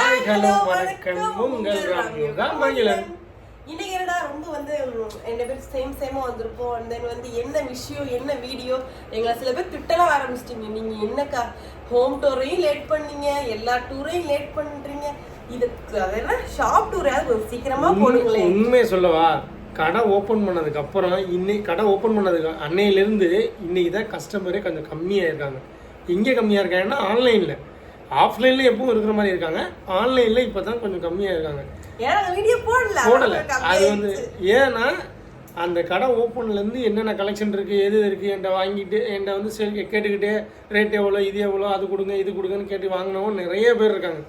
Hi hello வணக்கம் உங்கள் ராம்யோகா மகிழன். இன்னைக்கு என்னடா ரொம்ப வந்து என்ன பேர் சேமா வந்திருப்போம். அண்ட் தென் வந்து என்ன விஷயம் என்ன வீடியோ எங்களை சில பேர் திட்டலாம் ஆரம்பிச்சிட்டீங்க. நீங்க என்னக்கா ஹோம் டூரையும் லேட் பண்ணீங்க, எல்லா டூரையும் லேட் பண்றீங்க, இது அதெல்லாம் ஷாப் டூரையாவது சீக்கிரமா போடுங்களேன். உண்மையை சொல்லவா, கடை ஓப்பன் பண்ணதுக்கு அப்புறம் இன்னைக்கு கடை ஓப்பன் பண்ணதுக்கு அன்னையிலேருந்து இன்னைக்கு தான் கஸ்டமரே கொஞ்சம் கம்மியாக இருக்காங்க. எங்கே கம்மியாக இருக்காங்கன்னா ஆன்லைனில். ஆஃப்லைனில் எப்பவும் இருக்கிற மாதிரி இருக்காங்க, ஆன்லைனில் இப்போ தான் கொஞ்சம் கம்மியாக இருக்காங்க. போடலை. அது வந்து ஏன்னா அந்த கடை ஓப்பன்லேருந்து என்னென்ன கலெக்ஷன் இருக்குது எது இருக்குது என்கிட்ட வாங்கிட்டு என்கிட்ட வந்து கேட்டுக்கிட்டே ரேட் எவ்வளோ இது எவ்வளோ அது கொடுங்க இது கொடுங்கன்னு கேட்டு வாங்கினவங்க நிறைய பேர் இருக்காங்க.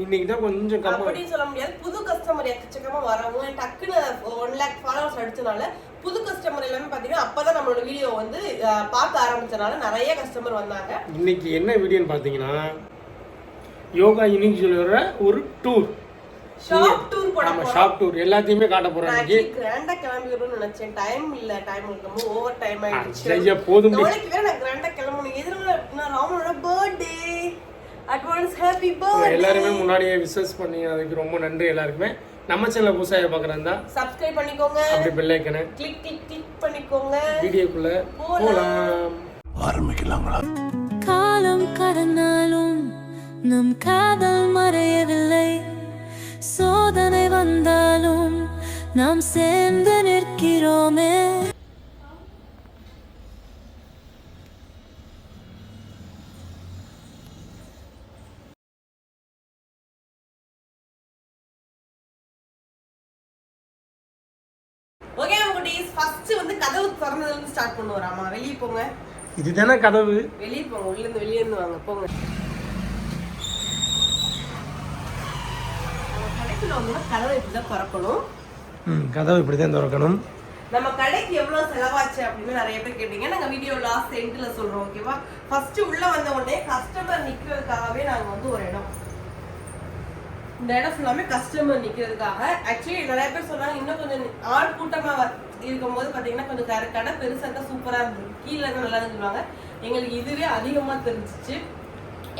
இன்னைக்கு தான் கொஞ்சம் கம்மி சொல்ல முடியாது. புது கஸ்டமர் எக்கச்சக்கமா வரவும் டக்குன்னு 1 lakh ஃபாலோவர்ஸ் அடிச்சனால புது கஸ்டமர் எல்லாமே பாத்தீங்கன்னா அப்பதான் நம்மளோட வீடியோ வந்து பார்க்க ஆரம்பிச்சனால நிறைய கஸ்டமர் வந்தாங்க. இன்னைக்கு என்ன வீடியோன்னு பாத்தீங்கன்னா யோகா யூனிக் சொல்லுற ஒரு டூர், ஷாப் டூர் போட போறோம். ஷாப் டூர் எல்லாத்தையுமே காட்ட போறோம். இன்னைக்கு கிராண்டா கிளம்பிறோம்னு நினைச்சேன். டைம் இல்ல, டைம் இருக்கும்போது ஓவர் டைம் ஆயிடுச்சு. சரியா போதும். நாளைக்கு வேற நான் கிராண்டா கிளம்பணும். எதுல நான் ராமனோட பர்த்டே. Advance happy birthday. எல்லாருமே முன்னாடியே விஷஸ் பண்ணி அதுக்கு ரொம்ப நன்றி. எல்லாருக்குமே நம்ம சேனலை புதுசாக பார்க்குறதா சப்ஸ்கிரைப் பண்ணிக்கோங்க, அப்படி பெல் ஐக்கனை கிளிக் பண்ணிக்கோங்க. வீடியோக்குள்ள போலாம். ஆரம்பிக்கலாங்களா? காலம் கடந்தாலும் நம் காதல் மறையவில்லை, சோதனை வந்தாலும் நாம் சேர்ந்து நிற்கிறோமே. ஓகே குட்டீஸ், ஃபர்ஸ்ட் வந்து கதவு திறந்ததுல இருந்து ஸ்டார்ட் பண்ணுவாராமா. வெளிய போங்க. இதுதானே கதவு. வெளிய போங்க, உள்ள இருந்து வெளிய இருந்து வாங்க போங்க. நம்ம கடைக்குள்ள வந்து கதவை இப்படி தான் திறக்கணும். கதவு இப்படி தான் திறக்கணும். நம்ம கடைக்கு எவ்வளவு செலவாச்சு அப்படின்னு நிறைய பேர் கேட்டீங்க. நாங்க வீடியோ லாஸ்ட் எண்ட்ல சொல்றோம். ஓகேவா? ஃபர்ஸ்ட் உள்ள வந்த உடனே கஸ்டமர் நிக்கிறதுக்காகவே நாங்க வந்து ஒரு இடம், இந்த இடம் ஃபுல்லாமே கஸ்டமர் நிக்கிறதுக்காக. ஆக்சுவலி நிறைய பேர் சொன்னாங்க இன்னும் கொஞ்சம் ஆள் கூட்டமா இருக்கும் போது பாத்தீங்கன்னா கொஞ்சம் கடை பெருசா இருந்தா சூப்பரா இருந்தது, கீழே தான் நல்லா சொல்லுவாங்க. எங்களுக்கு இதுவே அதிகமா தெரிஞ்சிச்சு.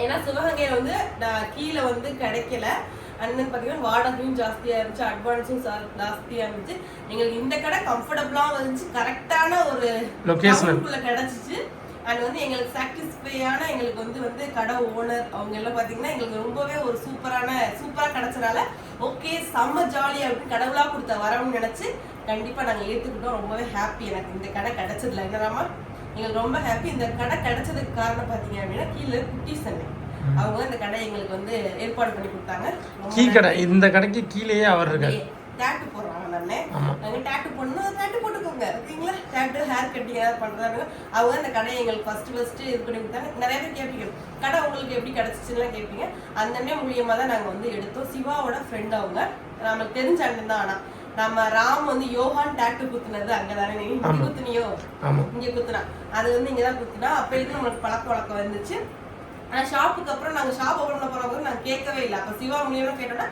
ஏன்னா சிவகங்கையில வந்து கீழே வந்து கிடைக்கல. அண்ணன் பாத்தீங்கன்னா வாடகையும் ஜாஸ்தியா இருந்துச்சு, அட்வான்ஸும் ஜாஸ்தியா இருந்துச்சு. எங்களுக்கு இந்த கடை கம்ஃபர்டபுளா வந்துச்சு, கரெக்டான ஒரு லொகேஷனுக்குள்ள கிடைச்சிச்சு. அண்ட் வந்து எங்களுக்கு சாட்டிஸ்ஃபையான எங்களுக்கு வந்து கடை ஓனர் அவங்க எல்லாம் பாத்தீங்கன்னா எங்களுக்கு ரொம்பவே ஒரு சூப்பரா கிடைச்சனால ஓகே செம்ம ஜாலி அப்படின்னு கடவுளா கொடுத்த வரவுன்னு நினைச்சு கண்டிப்பா நாங்க ஏத்துக்கிட்டோம். ரொம்பவே ஹாப்பி எனக்கு இந்த கடை கிடைச்சதுல. என்னடாமா எங்களுக்கு ரொம்ப ஹாப்பி. இந்த கடை கிடைச்சதுக்கு காரணம் பாத்தீங்க அப்படின்னா கீழே குட்டி சண்டை அவங்க இந்த கடை எங்களுக்கு வந்து ஏற்பாடு பண்ணி கொடுத்தாங்க. கீ கடை, இந்த கடைக்கு கீழேயே அவர் இருக்காரு. டேட்டு போடுறாங்க தானே, நாங்கள் டேட்டு போடணும், டேட்டு போட்டுக்கோங்க ஓகேங்களா. டேட்டு ஹேர் கட்டிங் ஏதாவது பண்ணுறாங்க. அவங்க இந்த கடையை எங்களுக்கு ஃபர்ஸ்ட் இது பண்ணி கொடுத்தாங்க. நிறைய பேர் கேட்பீங்க கடை உங்களுக்கு எப்படி கிடச்சிச்சுன்னா கேட்பீங்க. அந்த மூலியமாக தான் நாங்கள் வந்து எடுத்தோம். சிவாவோட ஃப்ரெண்ட் அவங்க, நம்மளுக்கு தெரிஞ்ச அண்ணன் தான். ஆனால் நம்ம ராம் வந்து யோகான் டேட்டு குத்துனது அங்கதானே. நீ இங்க குத்துனியோ? இங்க குத்துனா அது வந்து இங்கதான் குத்துனா. அப்ப இது நம்மளுக்கு பழக்க வழக்கம் வந்துச்சு. ஆனா ஷாப்புக்கு அப்புறம் நாங்க ஷாப் ஓபன் பண்ண போறோம் நாங்க கேட்கவே இல்லை. அப்ப சிவா மூலியமா கேட்டோம்னா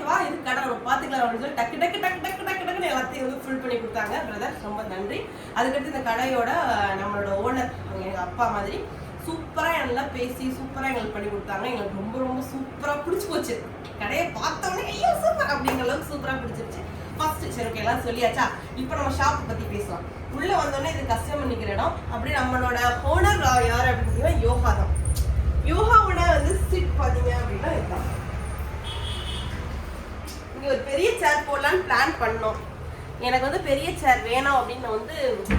வா இது கடை பாத்துக்கலாம் அப்படின்னு சொல்லி டக்கு டக்கு டக்கு டக்கு டக்கு டக்குன்னு எல்லாத்தையும் வந்து ஃபுல் பண்ணி கொடுத்தாங்க. பிரதர் ரொம்ப நன்றி. அதுக்கடுத்து இந்த கடையோட நம்மளோட ஓனர் அவங்க எங்க அப்பா மாதிரி சூப்பரா எல்லாம் பேசி சூப்பரா எங்களுக்கு பண்ணி கொடுத்தாங்க. எங்களுக்கு ரொம்ப ரொம்ப சூப்பரா பிடிச்சி போச்சு. கடையை பார்த்தோன்னே ஐயோ சூப்பர் அப்படிங்கிற அளவுக்கு சூப்பரா பிடிச்சிருச்சு. ஃபர்ஸ்ட் சரி ஓகே எல்லாம் சொல்லியாச்சா, இப்போ நம்ம ஷாப் பத்தி பேசலாம். உள்ள வந்தோடனே இது கஸ்டமர் நிக்கிற இடம். அப்படி நம்மளோட ஓனர் யார் அப்படின்னு யோகா தான். யோகாவோட வந்து சீட் பாத்தீங்க அப்படின்னா இதுதான். இங்க ஒரு பெரிய சேர் போடலான்னு பிளான் பண்ணோம். எனக்கு வந்து பெரிய சேர் வேணாம் அப்படின்னு நான் வந்து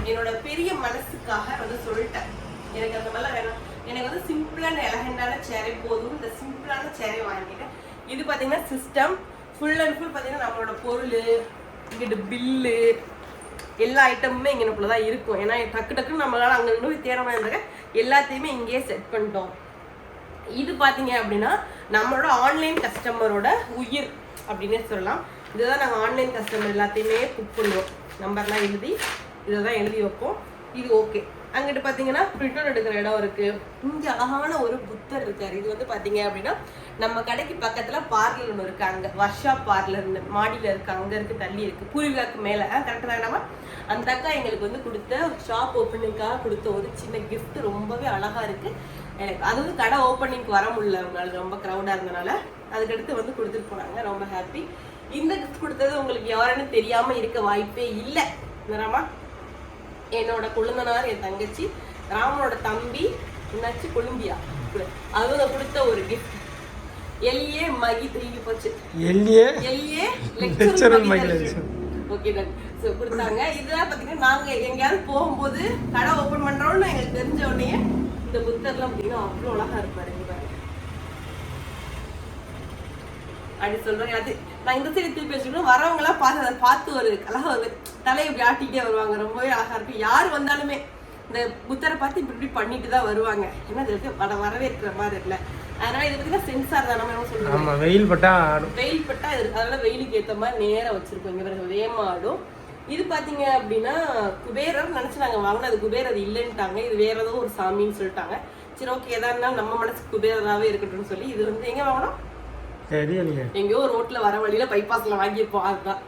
என்னோட பெரிய மனசுக்காக வந்து சொல்லிட்டேன். எனக்கு அந்த மாதிரிலாம் வேணாம், எனக்கு வந்து சிம்பிளான எலகண்டான சேரே போதும். இந்த சிம்பிளான சேரே வாங்கிட்டேன். இது பாத்தீங்கன்னா சிஸ்டம் ஃபுல் அண்ட் ஃபுல் பாத்தீங்கன்னா நம்மளோட பொருள் இங்கிட்டு பில்லு எல்லா ஐட்டமுமே இங்கனக்குள்ளதான் இருக்கும். ஏன்னா டக்கு டக்குன்னு நம்மளால அங்க இருந்து தேட மாதிரி எல்லாத்தையுமே இங்கேயே செட் பண்ணிட்டோம். இது பாத்தீங்க அப்படின்னா நம்மளோட ஆன்லைன் கஸ்டமரோட உயிர் அப்படின்னே சொல்லலாம். இதுதான் நாங்கள் ஆன்லைன் கஸ்டமர் எல்லாத்தையுமே புக் பண்ணுவோம். நம்பர்லாம் எழுதி இதை எழுதி வைப்போம். இது ஓகே. அங்கிட்டு பார்த்தீங்கன்னா பிரிண்டர் எடுக்கிற இடம் இருக்கு. இங்கே அழகான ஒரு புத்தர் இருக்காரு. இது வந்து பார்த்தீங்க அப்படின்னா நம்ம கடைக்கு பக்கத்தில் பார்லர் ஒன்று இருக்கு. அங்கே வர்ஷா பார்லர்னு மாடியில் இருக்கு, அங்கே இருக்கு, தள்ளி இருக்கு, பூர்விகாக்கு மேலே கரெக்டாக வேணாமா. அந்த அக்கா எங்களுக்கு வந்து கொடுத்த ஷாப் ஓப்பனிங்காக கொடுத்த ஒரு சின்ன கிஃப்ட் ரொம்பவே அழகா இருக்கு. எனக்கு அது வந்து கடை ஓப்பனிங்க்கு வர முடியல, அவங்களால ரொம்ப க்ரௌடாக இருந்தனால அதுக்கடுத்து வந்து கொடுத்துட்டு போனாங்க. ரொம்ப ஹாப்பி. இந்த கிஃப்ட் கொடுத்தது உங்களுக்கு யாருன்னு தெரியாம இருக்க வாய்ப்பே இல்லை. ராமா என்னோட கொழுந்தனார், என் தங்கச்சி, ராமனோட தம்பி என்னாச்சு கொழும்பியா, அவங்க கொடுத்த ஒரு கிஃப்ட். எல்ஏ மகி தூக்கி போச்சு. எல்ஏ லெக்சரர் மகிழ்ச்சி. Okay done. ஸோ கொடுத்தாங்க. இதெல்லாம் பார்த்தீங்கன்னா நாங்கள் எங்கேயாவது போகும்போது கடை ஓப்பன் பண்ணுறோம்னு எங்களுக்கு தெரிஞ்ச உடனே இந்த புத்தர்லாம் பார்த்தீங்கன்னா அவ்வளோ அழகா இருப்பாரு. அப்படி சொல்றாங்க. அது நான் இந்த சைடு திருப்பி வச்சுக்கணும். வரவங்களாம் பார்த்து அதை பார்த்து ஒரு அழகா ஒரு தலையை இப்படி ஆட்டிகிட்டே வருவாங்க. ரொம்பவே அழகா இருக்கும். யார் வந்தாலுமே இந்த புத்தரை பார்த்து இப்படி இப்படி பண்ணிட்டு தான் வருவாங்க. ஏன்னா இதுக்கு வரவேற்கிற மாதிரி இல்லை. அதனால இது பார்த்தீங்கன்னா சென்சார் தான். நம்ம என்ன சொல்றோம், வெயில் பட்டா இருக்கு. அதனால வெயிலுக்கு ஏற்ற மாதிரி நேரம் வச்சிருக்கோம். இங்க பிறகு வேமாடும். இது பாத்தீங்க அப்படின்னா குபேரர் நினைச்சு நாங்க வாங்கினோம். அது குபேரர் இல்லைன்ட்டாங்க. இது வேற ஏதோ ஒரு சாமின்னு சொல்லிட்டாங்க. சரி ஓகே, எதா இருந்தாலும் நம்ம மனசுக்கு குபேரராகவே இருக்கட்டும்னு சொல்லி இது வந்து எங்க வாங்கினோம், எங்கேயோ ரோட்ல வர வழியில பைபாஸ்ல வாங்கியிருப்போம். அதுதான்.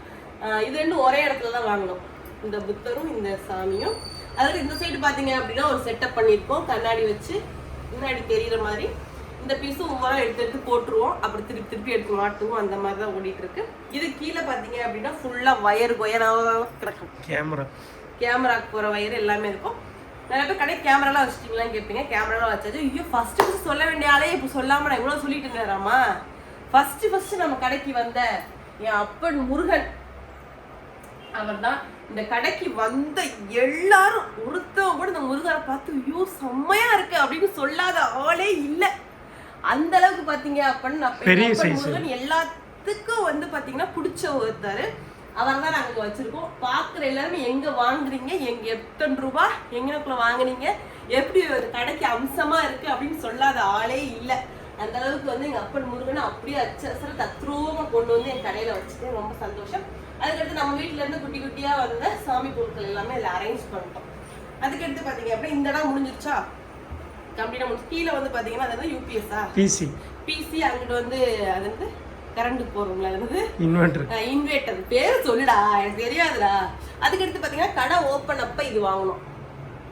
இது ரெண்டும் ஒரே இடத்துல தான் வாங்கினோம், இந்த புத்தரும் இந்த சாமியும். அதாவது இந்த சைடு பாத்தீங்க அப்படின்னா ஒரு செட்டப் பண்ணியிருக்கோம், கண்ணாடி வச்சு முன்னாடி தெரியுற மாதிரி. இந்த பீஸும் ஒவ்வொரு எடுத்து போட்டுருவோம், அப்புறம் திருப்பி எடுத்து மாட்டுவோம். அந்த மாதிரி தான் ஓடிட்டு இருக்கு. இது கீழே பாத்தீங்க அப்படின்னா ஃபுல்லா ஒயராக கிடக்கும். கேமராக்கு போற வயர் எல்லாமே இருக்கும். நிறைய பேர் கடை கேமராலாம் வச்சுட்டீங்களான்னு கேட்பீங்க. கேமராலாம் வச்சாச்சு. ஐயோ ஃபர்ஸ்ட் சொல்ல வேண்டிய ஆளே இப்போ சொல்லாம நான் இவ்வளவு சொல்லிட்டு இருந்தேராமா. ஃபர்ஸ்ட் நம்ம கடைக்கு வந்த என் அப்பன் முருகன் அவர் தான். இந்த கடைக்கு வந்த எல்லாரும் ஒருத்தவங்க கூட இந்த முருகரை பார்த்து ஐயோ செம்மையா இருக்கு அப்படின்னு சொல்லாத ஆளே இல்லை. அந்த அளவுக்கு பாத்தீங்க அப்படின்னு முருகன் எல்லாத்துக்கும் வந்து பாத்தீங்கன்னா பிடிச்ச ஒருத்தர். அவர் தான் நாங்க வச்சிருக்கோம். பாக்குற எல்லாருமே எங்க வாங்குறீங்க, எங்க எத்தனை ரூபாய் எங்கனக்குள்ள வாங்குனீங்க, எப்படி ஒரு கடைக்கு அம்சமா இருக்கு அப்படின்னு சொல்லாத ஆளே இல்லை. அந்த அளவுக்கு வந்து எங்க அப்பன் முருகனை அப்படியே அச்சரசர தத்ரூபமா கொண்டு வந்து என் கடையில வச்சுட்டு ரொம்ப சந்தோஷம். அதுக்கடுத்து நம்ம வீட்டுல இருந்து குட்டி குட்டியா வந்த சாமி பொருட்கள் எல்லாமே இதுல அரேஞ்ச் பண்ணிட்டோம். அதுக்கடுத்து பாத்தீங்க அப்படின்னா இந்த இடம் முடிஞ்சிருச்சா, கம்ப்ளீட்டா முடிஞ்சு. கீழே வந்து பாத்தீங்கன்னா அது யூபிஎஸ்ஆ பிசி, அங்கிட்டு வந்து அது வந்து கரண்ட் போறோம்ல, அது வந்து இன்வெர்டர் பேரு சொல்லுடா, எனக்கு தெரியாதுடா. அதுக்கடுத்து பாத்தீங்கன்னா கடை ஓப்பன் அப்ப இது வாங்கணும்.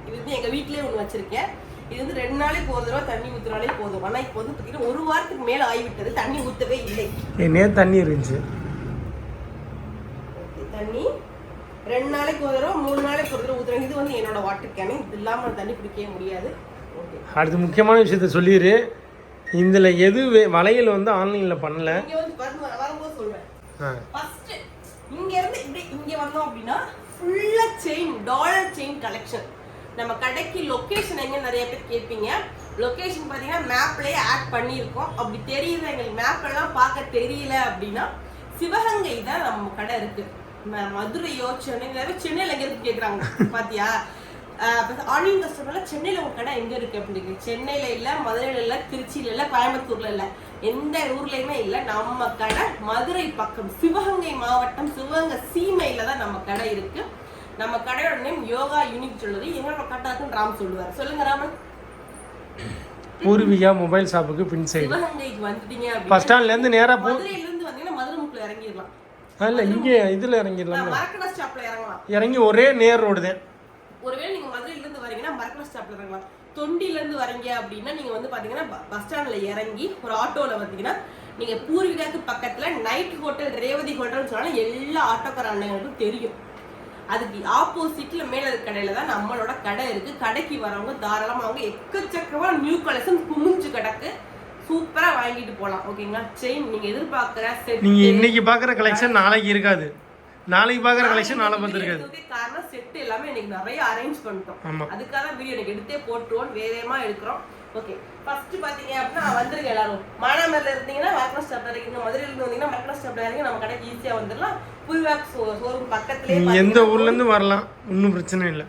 இது வந்து எங்க வீட்லயே ஒண்ணு வச்சிருக்கேன். இது வந்து 2 நாளைக்கு ஒரு தடவை தண்ணி ஊத்துனாலே போதும். ஆனா இப்போ வந்து பாத்தீங்கன்னா 1 வாரத்துக்கு மேல ஆகிவிட்டது, தண்ணி ஊத்தவே இல்லை. தண்ணி இருந்துச்சு, தண்ணி 2 நாளைக்கு ஒரு தடவை 3 நாளைக்கு ஒரு தடவை ஊத்துறேன். இது வந்து என்னோட வாட்டர் கேனு, இது இல்லாம தண்ணி பிடிக்கவே முடியாது. அடுத்து முக்கியமான விஷயத்த சொல்லிடு. இதுல எது வளையல் வந்து ஆன்லைன்ல பண்ணல. இங்க வந்து வரும்போது சொல்றேன். ஃபர்ஸ்ட் இங்க இருந்து இப்படி இங்க வந்தோம் அப்படின்னா ஃபுல்லா செயின், டாலர் செயின் கலெக்ஷன். நம்ம கடைக்கு லொகேஷன் எங்க நிறைய பேர் கேட்பீங்க. லொகேஷன் பாத்தீங்கன்னா மேப்லயே ஆட் பண்ணியிருக்கோம். அப்படி தெரியல, எங்களுக்கு மேப் எல்லாம் பார்க்க தெரியல அப்படின்னா சிவகங்கை தான் நம்ம கடை இருக்கு. மதுரையோ சென்னையில எங்க இருக்கு கேக்குறாங்க பாத்தியா. ஆன்லைன் கஸ்டமர்ல சென்னையில ஒரு கடை எங்க இருக்கு அப்படின்னு, சென்னையில இல்ல, மதுரையில இல்ல, திருச்சியில இல்ல, கோயம்புத்தூர்ல இல்ல, எந்த ஊர்லயுமே இல்ல. நம்ம கடை மதுரை பக்கம் சிவகங்கை மாவட்டம் சிவகங்கை சீமையில தான் நம்ம கடை இருக்கு. நம்ம கடையோட நேம் யோகா யூனிக் சொல்லுது. எங்களோட கட்டாக்குன்னு ராம் சொல்லுவார். சொல்லுங்க ராமன். பூர்விகா மொபைல் ஷாப்புக்கு பின் சைடு சிவகங்கைக்கு வந்துட்டீங்க பஸ் ஸ்டாண்ட்ல இருந்து நேரா மதுரையில இருந்து வந்தீங்கன்னா மதுரை முக்குல இறங்கிடலாம். இல்ல இங்க இதுல இறங்கிடலாம், மரக்கடை ஸ்டாப்ல இறங்கலாம். இறங்கி ஒரே நேர் ரோடு தான். ஒருவேளை நீங்க மதுரையில இருந்து வரீங்கன்னா மரக்கடை ஸ்டாப்ல இறங்கலாம். தொண்டில இருந்து வரீங்க அப்படின்னா நீங்க வந்து பாத்தீங்கன்னா பஸ் ஸ்டாண்ட்ல இறங்கி ஒரு ஆட்டோல வந்தீங்கன்னா நீங்க பூர்விகாக்கு பக்கத்துல நைட் ஹோட்டல் ரேவதி ஹோட்டல்னு சொன்னாலும் எல்லா ஆட்டோக்கார அண்ணங்களுக்கும் தெரியும். அதுக்கு ஆப்போசிட்ல மேல இருக்க கடையில தான் நம்மளோட கடை இருக்கு. கடைக்கு வரவங்க தாராளமா அவங்க எக்கச்சக்கமா நியூ கலெக்ஷன் குமிஞ்சு கிடக்கு, சூப்பரா வாங்கிட்டு போலாம். ஓகேங்களா. செயின் நீங்க எதிர்பார்க்கிற செட், நீங்க இன்னைக்கு பாக்குற கலெக்ஷன் நாளைக்கு இருக்காது, நாளைக்கு பாக்குற கலெக்ஷன் நாளை வந்து இருக்காது. காரணம் செட் எல்லாமே இன்னைக்கு நிறைய அரேஞ்ச் பண்ணிட்டோம். அதுக்காக வீடியோ எனக்கு எடுத்தே போட்டுருவோம், வேகமா எடுக்கிறோம். ஓகே, ஃபர்ஸ்ட் பாத்தீங்க அப்படின்னா வந்துருங்க எல்லாரும். மானாமரில இருந்தீங்கன்னா மரக்கடை ஸ்டாப்ல இருக்கீங்க, மதுரையில இருந்து வந்தீங்கன்னா மரக்கடை ஸ்டாப்ல இறங்கி நம்ம கடைக்கு ஈஸியா வந்துடலாம். பூர்விகா ஷோரூம் பக்கத்திலே எந்த ஊர்ல இருந்து வரலாம், ஒன்றும் பிரச்சனை இல்லை.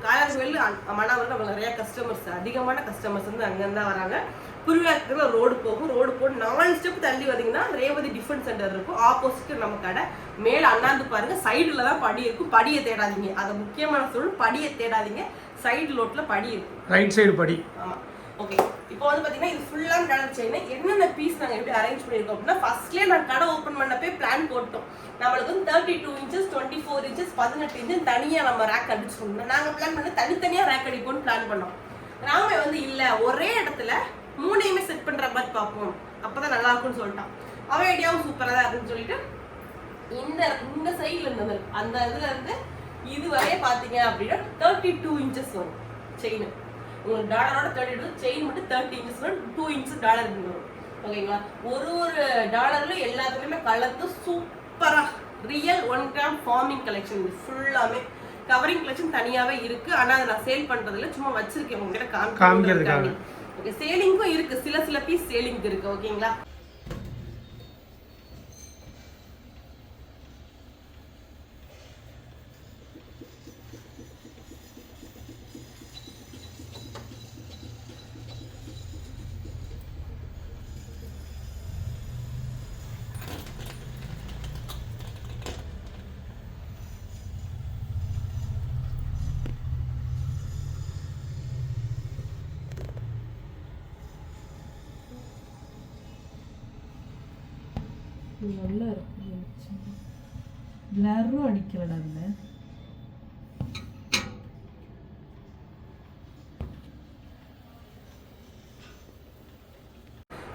காயாங்குவெல் மானாமரில் நம்ம நிறைய கஸ்டமர்ஸ், அதிகமான கஸ்டமர்ஸ் வந்து அங்கேருந்து தான் வராங்க. பூர்விகாக்கு ரோடு போகும், ரோடு போட்டு 4 ஸ்டெப் தள்ளி வந்தீங்கன்னா ரேவதி டிஃபென்ஸ் சென்டர் இருக்கும். ஆப்போசிட் நம்ம கடை. மேல அண்ணாந்து பாருங்க, சைடுல தான் படி இருக்கும். படியை தேடாதீங்க, அதை முக்கியமான சொல்லணும். படியை தேடாதீங்க, சைடு லோட்ல படி இருக்கும், ரைட் சைடு படி. ஆமா. ஓகே, இப்போ வந்து பாத்தீங்கன்னா இது ஃபுல்லா டாலர் செயின். என்னென்ன பீஸ் நாங்க எப்படி அரேஞ்ச் பண்ணிருக்கோம் அப்படின்னா ஃபர்ஸ்ட்லயே நான் கடை ஓபன் பண்ணப்பே பிளான் போட்டோம். நம்மளுக்கு வந்து 32 இன்ச்சஸ் 24 இன்ச்சஸ் 18 இன்ச்சஸ் தனியா நம்ம ரேக் அடிச்சிருந்தோம். நாங்க பிளான் பண்ணி தனித்தனியா ரேக் அடிப்போம்னு பிளான் பண்ணோம். ராமே வந்து இல்ல ஒரே இடத்துல 3யுமே செட் பண்ற மாதிரி பார்ப்போம் அப்பதான் நல்லா இருக்கும்னு சொல்லிட்டான். அவன் ஐடியாவும் சூப்பரா தான் இருக்குன்னு சொல்லிட்டு இந்த சைட்ல இருந்து அந்த இதுல இருந்து இது வரைய பாத்தீங்க அப்படின்னா 32 இன்ச்சஸ் வரும் செயின். உங்களுக்கு டாலரோட 32, செயின் மட்டும் 30 இன்ச்சஸ் வரும். 2 இன்ச்சஸ் டாலர் வரும். ஓகேங்களா? ஒரு டாலர்ல எல்லாத்துலயுமே கலந்து சூப்பரா ரியல் 1 கிராம் ஃபார்மிங் கலெக்ஷன். ஃபுல்லாமே கவரிங் கலெக்ஷன் தனியாவே இருக்கு. ஆனா அதை நான் சேல் பண்றதுல சும்மா வச்சிருக்கேன் உங்ககிட்ட காமிக்கிறதுக்காக. ஓகே, சேலிங்கும் இருக்கு, சில பீஸ் சேலிங் இருக்கு. ஓகேங்களா? நல்லா இருக்கு. பிளரும் அடிக்கலடா அதுல.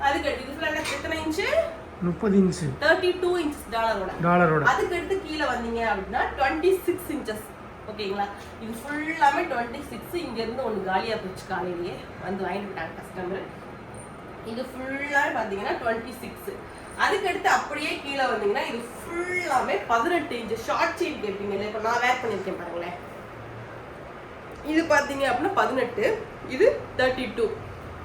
அதுக்கு இதுல எத்தனை இன்ச்? 30 இன்ச். 32 இன்ச் டாலரோட. அதுக்கு அடுத்து கீழ வந்தீங்க அப்படின்னா 26 இன்ச்சஸ். ஓகேங்களா? இது ஃபுல்லாமே 26. இங்க இருந்து ஒன்னு காலியா போச்சு காலையிலேயே வந்து வாங்கிட்டு போட்டாங்க கஸ்டமர். இது ஃபுல்லாமே பாத்தீங்கன்னா 26. அதுக்கு அடுத்து அப்படியே கீழே வந்தீங்கன்னா இது ஃபுல்லாமே 18 இன்ச் ஷார்ட் செயின் கேட்பீங்க. இப்போ நான் வேர் பண்ணியிருக்கேன் பாருங்களேன். இது பார்த்தீங்க அப்படின்னா 18, இது 32.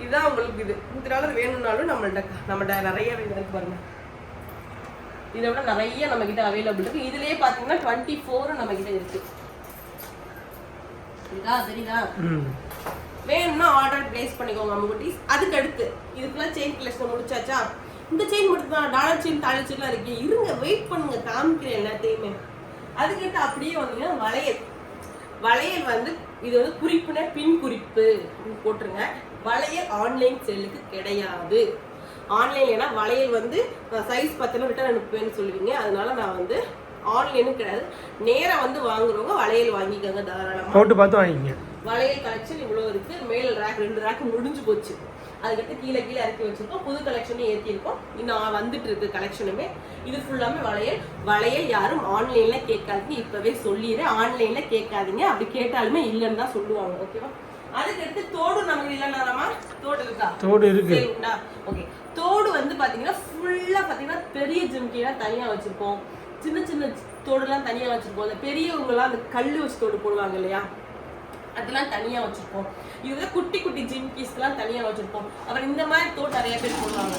இதுதான் உங்களுக்கு இது டாலர் வேணும்னாலும் நம்மள்ட்ட நிறைய இருக்கு பாருங்க. இதை விட நிறைய நம்ம கிட்ட அவைலபிள் இருக்கு. இதுலயே பாத்தீங்கன்னா 24 நம்ம கிட்ட இருக்கு. தெரியுதா? வேணும்னா ஆர்டர் பிளேஸ் பண்ணிக்கோங்க குட்டீஸ். அதுக்கு அடுத்து இதுக்குலாம் செயின் கலெக்ஷன் முடிச்சாச்சா? இந்த செயின் மட்டும் தான், டாலர் செயின் தாலர் செயின்லாம் இருக்கு. இருங்க, வெயிட் பண்ணுங்க, காமிக்கிறேன் எல்லாத்தையுமே. அதுக்கிட்ட அப்படியே வந்தீங்கன்னா வளையல் வந்து இது வந்து குறிப்புனா பின் குறிப்பு போட்டுருங்க. வளையல் ஆன்லைன் செல்லுக்கு கிடையாது. ஆன்லைன்லனா வளையல் வந்து சைஸ் பார்த்தா ரிட்டர்ன் அனுப்புவேன்னு சொல்லுவீங்க. அதனால நான் வந்து ஆன்லைனும் கிடையாது. நேரா வந்து வாங்குறவங்க வளையல் வாங்கிக்கோங்க, தாராளமா போட்டு பார்த்து வாங்கிக்கங்க. வளையல் கலெக்ஷன் இவ்வளவு இருக்கு. மேல் ரேக் 2 ரேக் முடிஞ்சு போச்சு. அதுக்கடுத்து கீழே இறக்கி வச்சிருக்கோம். புது கலெக்ஷனும் ஏற்றிருக்கோம். இன்னும் வந்துட்டு இருக்கு கலெக்ஷனுமே. இது ஃபுல்லாமே வளையல் யாரும் ஆன்லைன்ல கேட்காதீங்க. இப்பவே சொல்லிடுறேன், ஆன்லைன்ல கேட்காதீங்க. அப்படி கேட்டாலுமே இல்லைன்னு தான் சொல்லுவாங்க. ஓகேவா? அதுக்கடுத்து தோடு நமக்கு இல்லைன்னா தோடு இருக்கா? தோடு இருக்கு. ஓகே, தோடு வந்து பாத்தீங்கன்னா ஃபுல்லா பாத்தீங்கன்னா பெரிய ஜிம்கிலாம் தனியா வச்சிருப்போம். சின்ன சின்ன தோடுலாம் தனியா வச்சிருப்போம். அந்த பெரியவங்கலாம் அந்த கல்லு வச்சு தோடு போடுவாங்க இல்லையா, அதெல்லாம் தனியா வச்சிருப்போம். இதுல குட்டி குட்டி ஜிம்கிஸ்லாம் தனியா வச்சிருப்போம். அப்புறம் இந்த மாதிரி தோடு நிறைய பேர் போடுவாங்க,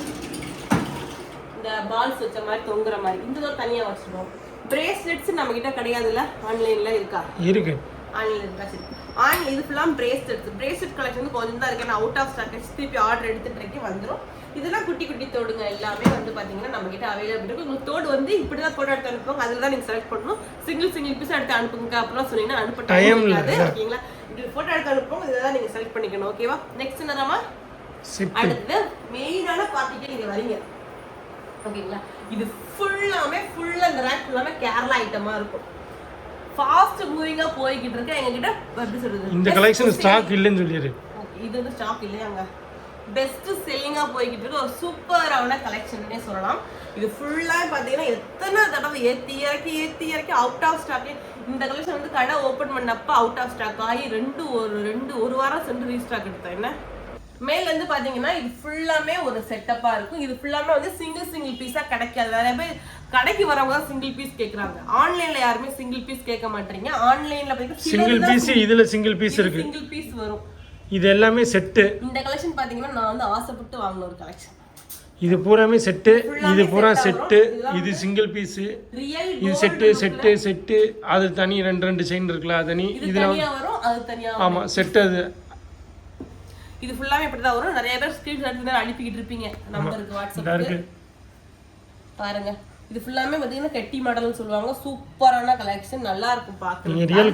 இந்த பால்ஸ் வச்ச மாதிரி தொங்குற மாதிரி. இந்த தோடு தனியா வச்சிருப்போம். பிரேஸ்லெட்ஸ் நம்ம கிட்ட கிடையாதுல்ல, ஆன்லைன்ல இருக்கா? இருக்கு, ஆன்லைன்ல இருக்கா? சரி, ஆன்லைன் இது ஃபுல்லா பிரேஸ்லெட் கலெக்ஷன் வந்து கொஞ்சம் தான் இருக்கு. நான் அவுட் ஆஃப் ஸ்டாக் திருப்பி ஆர்டர் எடுத்துட்டு இருக்கேன், வந்துடும். இதெல்லாம் குட்டி குட்டி தோடுங்க எல்லாமே வந்து பாத்தீங்கன்னா நம்ம கிட்ட அவைலபிள் இருக்கு. உங்களுக்கு தோடு வந்து இப்படிதான் போட்டோ எடுத்து அனுப்புவாங்க. அதுல தான் நீங்க செலக்ட் பண்ணணும். சிங்கிள் பீஸ் எடுத்து அனுப்புங்க அப்படிலாம் சொன்னீங்கன்னா அனுப்ப டைம் இருக்காது. ஓகேங்களா? இப்படி போட்டோ எடுத்து அனுப்புவோம். இதெல்லாம் நீங்க செலக்ட் பண்ணிக்கணும். ஓகேவா? நெக்ஸ்ட் என்னமா, அடுத்து மெயினான பார்ட்டிக்கு நீங்க வரீங்க. ஓகேங்களா? இது ஃபுல்லாமே இந்த ரேக் ஃபுல்லாமே கேரளா ஐட்டமா இருக்கும். ஃபாஸ்ட் மூவிங்கா போய்கிட்டு இருக்கு. எங்க கிட்ட எப்படி சொல்றது, இந்த கலெக்ஷன் ஸ்டாக் இல்லன்னு சொல்லிரு. இது வந்து ஸ்டாக் இல்லையாங்க, பெஸ்ட் செல்லிங்கா போய்கிட்டு இருக்கு. ஒரு சூப்பரான கலெக்ஷன்னே சொல்லலாம். இது ஃபுல்லா பாத்தீங்கன்னா எத்தனை தடவை ஏத்தி இறக்கி அவுட் ஆஃப் ஸ்டாக். இந்த கலெக்ஷன் வந்து கடை ஓபன் பண்ணப்ப அவுட் ஆஃப் ஸ்டாக் ஆகி ஒரு வாரம் சென்று ரீஸ்டாக் எடுத்தேன். என்ன மேல இருந்து பாத்தீங்கன்னா இது ஃபுல்லாமே ஒரு செட்டப்பா இருக்கும். இது ஃபுல்லாமே வந்து சிங்கிள் பீஸா கிடைக்காது. நிறைய பேர் கடைக்கு வரவங்க தான் சிங்கிள் பீஸ் கேக்குறாங்க. ஆன்லைன்ல யாருமே சிங்கிள் பீஸ் கேட்க மாட்டீங்க. ஆன்லைன்ல பாத்தீங்கன்னா சிங்கிள் பீஸ், இதுல சிங்கிள் பீஸ் இருக்கு, சிங்கிள் பீஸ் வரும். இது எல்லாமே செட். இந்த கலெக்ஷன் பாத்தீங்கன்னா நான் வந்து ஆசைப்பட்டு வாங்கின ஒரு கலெக்ஷன். இது பூராமே செட், இது பூரா செட். இது சிங்கிள் பீஸ், இது செட். அது தனி ரெண்டு செயின் இருக்குல, அது தனி. இது தனியா வரும், அது தனியா வரும். ஆமா, செட். அது இது ஃபுல்லாமே இப்படி தான் வரும். நிறைய பேர் ஸ்கிரீன்ஷாட் எடுத்து அனுப்பிக்கிட்டு இருப்பீங்க நம்பருக்கு, வாட்ஸ்அப்புக்கு. பாருங்க, இது ஃபுல்லாமே பாத்தீங்கன்னா கெட்டி மாடல்னு சொல்லுவாங்க. சூப்பரான கலெக்ஷன், நல்லா இருக்கும் பாக்க. நீங்க ரியல்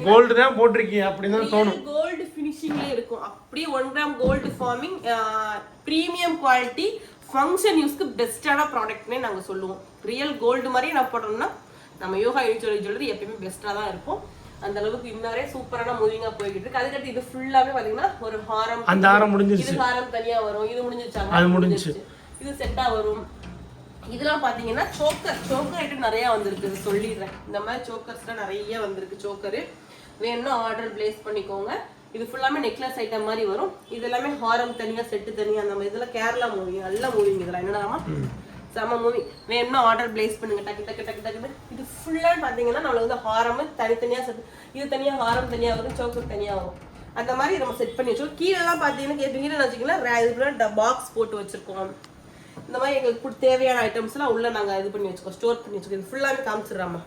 கோல்ட் தான் போட்டுருக்கீங்க, அப்படிதான் தோணும். கோல்ட் ஃபினிஷிங்ல இருக்கும். அப்படியே 1 gram gold forming, premium quality, function யூஸ்க்கு பெஸ்ட்டான ப்ராடக்ட்னே நாங்க சொல்லுவோம். ரியல் கோல்டு மாதிரி நான் போடுறோம்னா நம்ம யோகா ஜுவல்லரி எப்பயுமே பெஸ்ட்டாக தான் இருக்கும். அந்த அளவுக்கு இன்னவரே சூப்பரான மூவிங்கா போய்கிட்டு இருக்கு. அதுக்கடுத்து இது ஃபுல்லாவே பாத்தீங்கன்னா ஒரு ஹாரம். அந்த ஹாரம் முடிஞ்சிருச்சு. இது ஹாரம் தனியா வரும். இது முடிஞ்சிருச்சாங்க, அது முடிஞ்சிருச்சு. இது செட்டா வரும். இதெல்லாம் பாத்தீங்கன்னா சோக்கர் ஐட்டம் நிறைய வந்திருக்கு, சொல்லிடுறேன். இந்த மாதிரி சோக்கர்ஸ்லாம் நிறைய வந்திருக்கு. சோக்கரு வேணும்னா ஆர்டர் பிளேஸ் பண்ணிக்கோங்க. இது ஃபுல்லாமே நெக்லஸ் ஐட்டம் மாதிரி வரும். இது எல்லாமே ஹாரம் தனியா, செட்டு தனியா, அந்த மாதிரி. இதெல்லாம் கேரளா மூவிங், நல்ல மூவிங். இதெல்லாம் என்னடாமா செம மூவி. வேணும்னா ஆர்டர் பிளேஸ் பண்ணுங்க, டக்கு டக்கு டக்கு டக்குன்னு. இது ஃபுல்லா பாத்தீங்கன்னா நம்மளுக்கு வந்து ஹாரம் தனித்தனியா செட், இது தனியா ஹாரம் தனியா வரும், சோக்கர் தனியா வரும். அந்த மாதிரி நம்ம செட் பண்ணி வச்சோம். கீழெல்லாம் பாத்தீங்கன்னா கேட்பீங்கன்னு வச்சுக்கலாம், பாக்ஸ் போட்டு வச்சிருக்கோம். இந்த மாதிரி எங்களுக்கு தேவையான ஐட்டம்ஸ்லாம் உள்ள நாங்கள் இது பண்ணி வச்சுக்கோம், ஸ்டோர் பண்ணி வச்சுக்கோம். இது ஃபுல்லாமே காமிச்சிடுறாமா.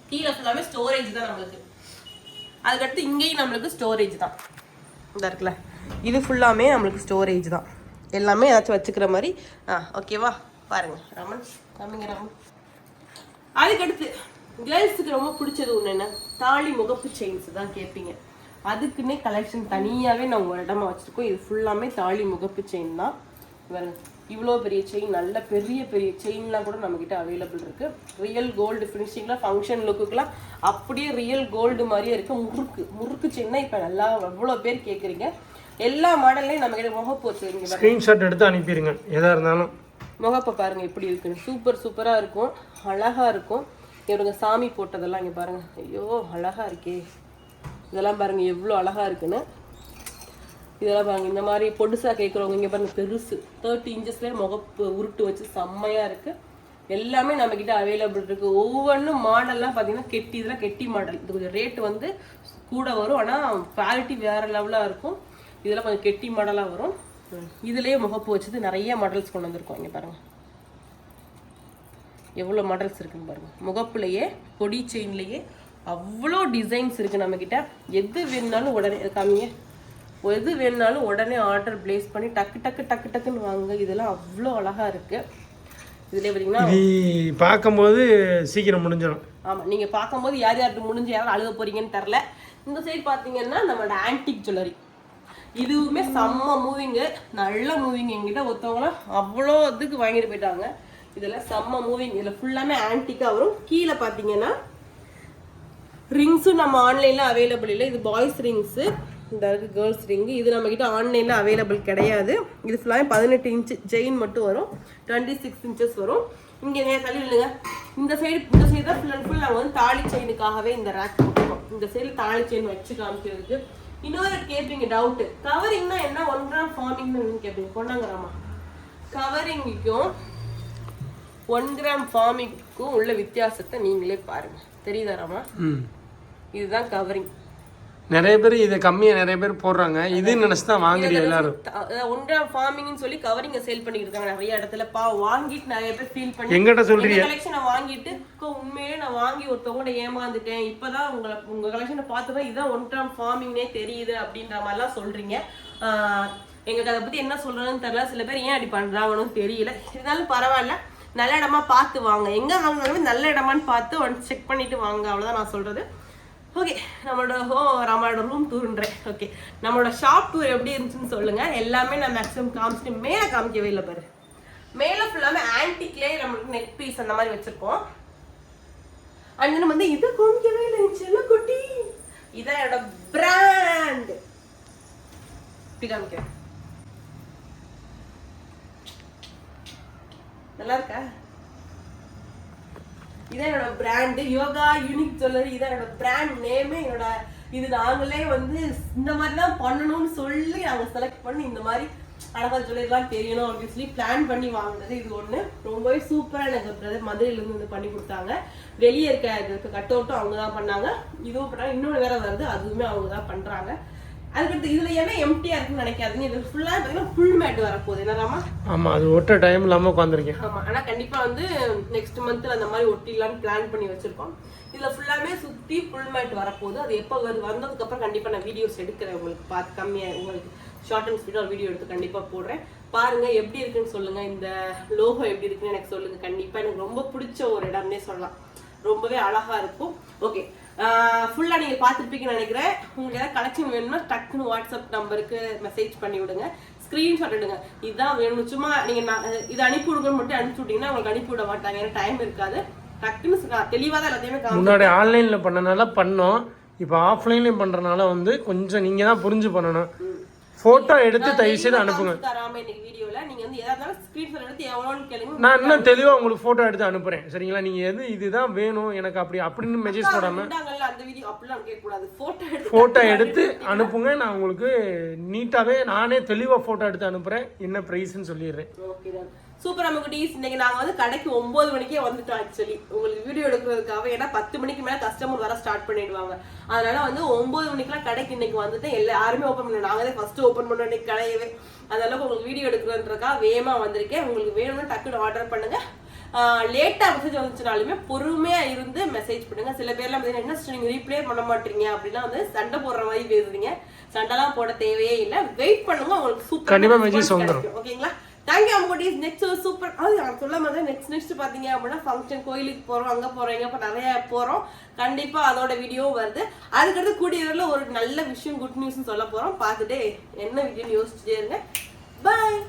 கீழே ஃபுல்லாமே ஸ்டோரேஜ் தான் நம்மளுக்கு. அதுக்கடுத்து இங்கேயும் நம்மளுக்கு ஸ்டோரேஜ் தான். இந்த இருக்குல்ல, இது ஃபுல்லாமே நம்மளுக்கு ஸ்டோரேஜ் தான். எல்லாமே ஏதாச்சும் வச்சுக்கிற மாதிரி. ஓகேவா, பாருங்க ராமன், காமிங்க ராமன். அதுக்கடுத்து கேர்ள்ஸுக்கு ரொம்ப பிடிச்சது ஒன்று என்ன, தாலி முகப்பு செயின்ஸ் தான் கேட்பீங்க. அதுக்குன்னே கலெக்ஷன் தனியாகவே நான் ஒரு இடமா வச்சுருக்கோம். இது ஃபுல்லாமே தாலி முகப்பு செயின் தான். பாருங்க, இவ்வளோ பெரிய செயின், நல்ல பெரிய பெரிய செயின்லாம் கூட நம்மக்கிட்ட அவைலபிள் இருக்குது. ரியல் கோல்டு ஃபினிஷிங்கில் ஃபங்க்ஷன் லுக்குக்கெலாம் அப்படியே ரியல் கோல்டு மாதிரியே இருக்குது. முறுக்கு செயின்னா இப்போ நல்லா எவ்வளோ பேர் கேட்குறீங்க. எல்லா மாடல்லையும் நம்மக்கிட்ட முகப்பு வச்சுருக்கீங்க. ஸ்க்ரீன்ஷாட் எடுத்து அனுப்பிடுங்க எதாக இருந்தாலும். முகப்பை பாருங்கள் எப்படி இருக்குன்னு, சூப்பராக இருக்கும், அழகாக இருக்கும். இவருங்க சாமி போட்டதெல்லாம் இங்கே பாருங்கள், ஐயோ அழகாக இருக்கே. இதெல்லாம் பாருங்கள் எவ்வளோ அழகாக இருக்குன்னு. இதெல்லாம் பாருங்கள், இந்த மாதிரி பொடுசாக கேட்குறவங்க இங்கே பாருங்கள், பெருசு 30 இன்ச்சஸ்லேயே முகப்பு உருட்டு வச்சு செம்மையாக இருக்குது. எல்லாமே நம்மக்கிட்ட அவைலபிள் இருக்குது. ஒவ்வொன்றும் மாடல்லாம் பார்த்தீங்கன்னா கெட்டி, இதெல்லாம் கெட்டி மாடல். இது கொஞ்சம் ரேட்டு வந்து கூட வரும், ஆனால் குவாலிட்டி வேறு லெவலாக இருக்கும். இதெல்லாம் கொஞ்சம் கெட்டி மாடலாக வரும். இதுலேயே முகப்பு வச்சது நிறைய மாடல்ஸ் கொண்டு வந்திருக்கோம். இங்கே பாருங்கள் எவ்வளோ மாடல்ஸ் இருக்குன்னு பாருங்கள். முகப்புலையே கொடி செயின்லேயே அவ்வளோ டிசைன்ஸ் இருக்குது நம்மக்கிட்ட. எது வேணுனாலும் உடனே காமிங்க, எது வேணுனாலும் உடனே ஆர்டர் பிளேஸ் பண்ணி டக்கு டக்கு டக்கு டக்குன்னு வாங்க. இதெல்லாம் அவ்வளோ அழகாக இருக்குது. இதுலேயே பார்த்தீங்கன்னா பார்க்கும்போது சீக்கிரம் முடிஞ்சிடும். ஆமாம், நீங்கள் பார்க்கும்போது யார் யாருக்கு முடிஞ்சு யாரும் அழுக போகிறீங்கன்னு தெரில. இந்த சைடு பார்த்தீங்கன்னா நம்மளோட ஆன்டிக் ஜுவல்லரி, இதுவுமே செம்ம மூவிங்கு, நல்ல மூவிங். எங்கிட்ட ஒருத்தவங்களாம் அவ்வளோ இதுக்கு வாங்கிட்டு போயிட்டாங்க. இதெல்லாம் செம்ம மூவிங். இதில் ஃபுல்லாமே ஆன்டிக்காக வரும். கீழே பார்த்தீங்கன்னா ரிங்ஸும் நம்ம ஆன்லைனில் அவைலபிள் இல்லை. இது பாய்ஸ் ரிங்ஸு, இந்த இருக்குது கேர்ள்ஸ் ரிங்கு. இது நம்மக்கிட்ட ஆன்லைனில் அவைலபிள் கிடையாது. இது ஃபுல்லாகவே 18 இன்ச்சு செயின் மட்டும் வரும், 26 இன்ச்சஸ் வரும். இங்கே தள்ளி இல்லைங்க, இந்த சைடு தான் ஃபுல் அண்ட் ஃபுல் நாங்கள் வந்து தாலி செயினுக்காகவே இந்த ரேக் போட்டுருக்கோம். இந்த சைடு தாலி செயின் வச்சு காமிக்கிறதுக்கு. இன்னொரு கேட்பீங்க டவுட்டு, கவரிங்னா என்ன, 1 கிராம் ஃபார்மிங்னு கேட்பீங்க. கொண்டாங்கறாமா, கவரிங்குக்கும் 1 கிராம் ஃபார்மிங்க்கும் உள்ள வித்தியாசத்தை நீங்களே பாருங்க. தெரியுதாராமா? இதுதான் கவரிங். நிறைய பேர் இதை கம்மியாக நிறைய பேர் போடுறாங்க, இது நினச்சி தான் வாங்குறீங்க எல்லாரும். 1 கிராம் ஃபார்மிங்னு சொல்லி கவரிங்க சேல் பண்ணிட்டு இருக்காங்க நிறைய இடத்துல. வாங்கிட்டு நிறைய பேர் ஃபீல் பண்ணி எங்கிட்ட சொல்றீங்க கலெக்ஷனை வாங்கிட்டு உண்மையிலே நான் வாங்கி ஒருத்தவங்க ஏமாந்துட்டேன், இப்பதான் உங்க கலெக்ஷனை பார்த்துதான் இதான் 1 கிராம் ஃபார்மிங்னே தெரியுது அப்படின்ற மாதிரிலாம் சொல்றீங்க. எங்களுக்கு அதை பத்தி என்ன சொல்றதுன்னு தெரியல. சில பேர் ஏன் அப்படி பண்றாங்கன்னு தெரியல. இருந்தாலும் பரவாயில்ல, நல்ல இடமா பார்த்து வாங்க. எங்க வாங்கினாலுமே நல்ல இடமான்னு பார்த்து ஒன்ஸ் செக் பண்ணிட்டு வாங்க, அவ்வளவுதான் நான் சொல்றது. ஓகே, நம்மளோட ரூம் டூர்ன்றேன். ஓகே, நம்மளோட ஷாப் டூர் எப்படி இருந்துச்சுன்னு சொல்லுங்க. எல்லாமே நான் மேக்ஸிமம் காமிச்சிட்டு மேலே காமிக்கவே இல்லை பாரு. மேலே ஃபுல்லாமே ஆன்டிக்லேயே நம்மளுக்கு நெக் பீஸ் அந்த மாதிரி வச்சிருக்கோம். அண்ட் நம்ம வந்து இதை காமிக்கவே இல்லை செல்ல குட்டி. இதான் என்னோட பிராண்ட். இப்படி காமிக்கிறேன், நல்லா இருக்கா? இதான் என்னோட பிராண்டு, யோகா யூனிக் ஜுவல்லரி. இதான் என்னோட பிராண்ட் நேமே. என்னோட இது நாங்களே வந்து இந்த மாதிரி தான் பண்ணணும்னு சொல்லி நாங்கள் செலக்ட் பண்ணி இந்த மாதிரி அழகா ஜுவல்லரிலாம் தெரியணும் அப்படின்னு சொல்லி பிளான் பண்ணி வாங்கினது இது ஒன்று. ரொம்பவே சூப்பராக எனக்கு பிரதர் மதுரையிலேருந்து வந்து பண்ணி கொடுத்தாங்க. வெளியே இருக்க கட் அவுட்டும் அவங்க தான் பண்ணாங்க. இதுவும் பண்ணாங்க. இன்னொன்று வேற வருது, அதுவுமே அவங்க தான் பண்ணுறாங்க. அதுக்கடுத்து இதுல ஏன்னா எம்டியா இருக்குன்னு நினைக்காதீங்க. இது ஃபுல்லா பார்த்தீங்கன்னா ஃபுல் மேட் வரப்போகுது. என்னராமா? ஆமா, அது ஒட்ட டைம் இல்லாம உட்காந்துருக்கேன். ஆமா, ஆனா கண்டிப்பா வந்து நெக்ஸ்ட் மந்த்ல அந்த மாதிரி ஒட்டிடலான்னு பிளான் பண்ணி வச்சிருக்கோம். இதுல ஃபுல்லாமே சுத்தி ஃபுல் மேட் வரப்போகுது. அது எப்போ வந்ததுக்கு அப்புறம் கண்டிப்பா நான் வீடியோஸ் எடுக்கிறேன். உங்களுக்கு பார்த்து கம்மியா உங்களுக்கு ஷார்ட் அண்ட் ஸ்வீட்டா ஒரு வீடியோ எடுத்து கண்டிப்பா போடுறேன். பாருங்க எப்படி இருக்குன்னு சொல்லுங்க. இந்த லோகோ எப்படி இருக்குன்னு எனக்கு சொல்லுங்க. கண்டிப்பா எனக்கு ரொம்ப பிடிச்ச ஒரு இடம்னே சொல்லலாம். ரொம்பவே அழகா இருக்கும். ஓகே, ஃபுல்லா நீங்க பார்த்துருப்பீங்கன்னு நினைக்கிறேன். உங்களுக்கு ஏதாவது கலெக்ஷன் வேணும்னா டக்குன்னு வாட்ஸ்அப் நம்பருக்கு மெசேஜ் பண்ணி விடுங்க, ஸ்கிரீன்ஷாட் எடுங்க. இதுதான் வேணும், சும்மா நீங்க இதை அனுப்பி விடுங்கன்னு மட்டும் அனுப்பிச்சு விட்டீங்கன்னா உங்களுக்கு அனுப்பி விட மாட்டாங்க, ஏன்னா டைம் இருக்காது. டக்குன்னு தெளிவாக தான் எல்லாத்தையுமே முன்னாடி ஆன்லைன்ல பண்ணனால பண்ணோம், இப்போ ஆஃப்லைன்லயும் பண்றதுனால வந்து கொஞ்சம் நீங்க தான் புரிஞ்சு பண்ணணும். ஃபோட்டோ எடுத்து தயவு செய்து அனுப்புங்க. தராம இன்னைக்கு வீடியோல நீங்க வந்து எதா இருந்தாலும் ஸ்கிரீன்ஷாட் எடுத்து எவ்வளோன்னு கேளுங்க. நான் இன்னும் தெளிவா உங்களுக்கு ஃபோட்டோ எடுத்து அனுப்புறேன் சரிங்களா? நீங்க எது இதுதான் வேணும் எனக்கு அப்படின்னு மெசேஜ் போடாம அந்த வீடியோ அப்படிலாம் கேட்க கூடாது. ஃபோட்டோ எடுத்து அனுப்புங்க. நான் உங்களுக்கு நீட்டாவே நானே தெளிவா ஃபோட்டோ எடுத்து அனுப்புறேன். என்ன பிரைஸ்ன்னு சொல்லிடுறேன். ஓகே தான். சூப்பர் அம்முக்குட்டீஸ். இன்னைக்கு நாங்க வந்து கடைக்கு 9 மணிக்கே வந்துட்டோம். ஆக்சுவலி உங்களுக்கு வீடியோ எடுக்கிறதுக்காக, ஏன்னா 10 மணிக்கு மேல கஸ்டமர் வர ஸ்டார்ட் பண்ணிடுவாங்க. அதனால வந்து 9 மணிக்கெல்லாம் கடைக்கு இன்னைக்கு வந்துட்டு யாருமே ஓப்பன் பண்ணல. நாங்க தான் ஃபர்ஸ்ட் ஓப்பன் பண்ணோம் இன்னைக்கு கடையவே. அதனால உங்களுக்கு வீடியோ எடுக்கிறதுக்காக வேகமா வந்திருக்கேன். உங்களுக்கு வேணும்னு டக்குன்னு ஆர்டர் பண்ணுங்க. லேட்டா மெசேஜ் வந்துச்சுனாலுமே பொறுமையா இருந்து மெசேஜ் பண்ணுங்க. சில பேர்லாம் என்ன நீங்க ரீப்ளே பண்ண மாட்டீங்க அப்படின்னா வந்து சண்டை போடுற மாதிரி பேசுறீங்க. சண்டைலாம் போட தேவையே இல்லை. வெயிட் பண்ணுங்க, உங்களுக்கு சூப்பர் கண்டிப்பா மெசேஜ் வந்துரும். ஓகேங்களா? தேங்க்யூ அம்முக்குட்டீஸ். நெக்ஸ்ட் சூப்பர் நான் சொல்ல மாதிரி நெக்ஸ்ட் பாத்தீங்க அப்படின்னா ஃபங்க்ஷன், கோயிலுக்கு போறோம், அங்க போறோம், இங்க நிறைய போறோம். கண்டிப்பா அதோட வீடியோவும் வருது. அதுக்கடுத்து கூடிய வரையில ஒரு நல்ல விஷயம், குட் நியூஸ் சொல்ல போறோம். பார்த்துட்டு என்ன வீடியோன்னு யோசிச்சுட்டே இருங்க. பாய்.